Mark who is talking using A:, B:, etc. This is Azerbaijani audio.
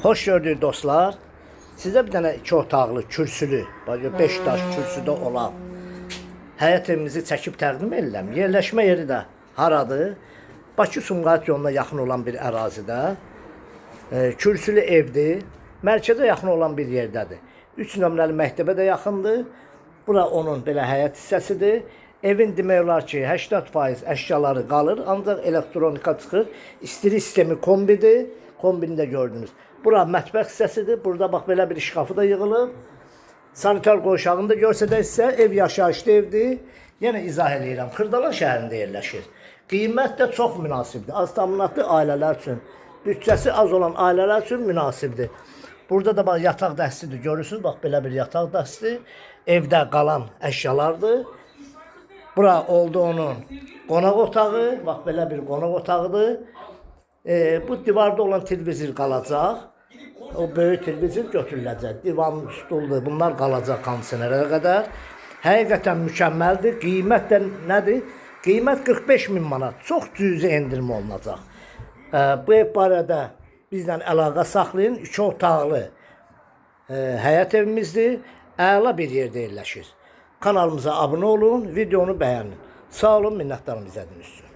A: Hoş gördük dostlar. Size bir tane iki otaqlı, kürsülü, 5 daş kürsüdə olan həyət evimizi çəkib təqdim edirəm. Yerləşmə yeri də haradır? Bakı-Sumqayıt yoluna yaxın olan bir ərazidə. Kürsülü evdir. Mərkəzə yaxın olan bir yerdədir. 3 nömrəli məktəbə də yaxındır. Bura onun belə həyət hissəsidir. Evin demək olar ki, 80% əşyaları qalır, ancaq elektronika çıxır. İstiri sistemi kombidir. Kombini də gördünüz. Bura mətbəx hissəsidir. Burada bax belə bir şkafı da yığılıb. Sanitar qoşağını da görsədək sizə, ev yaşayışlı evdir. Yenə izah edirəm. Xırdalan şəhərində yerləşir. Qiymət də çox münasibdir. Az təminatlı ailələr üçün, bütçəsi az olan ailələr üçün münasibdir. Burada da bax yataq dəstidir. Görürsünüz, bax belə bir yataq dəsti. Evdə qalan əşyalardır. Bura oldu onun qonaq otağı. Bax belə bir qonaq otağıdır. Bu divarda olan televizor qalacaq. O böyük televizor götürüləcək. Divan, stuldur. Bunlar qalacaq kondisionerə qədər. Həqiqətən mükəmməldir. Qiymət də nədir? Qiymət 45 min manat. Çox cüzi endirmə olunacaq. Bu ev barədə bizlə əlaqə saxlayın. 2 otaqlı həyət evimizdir. Əla bir yerdə yerləşir. Kanalımıza abunə olun, videonu bəyənin. Sağ olun, minnətdarım izlədiyiniz üçün.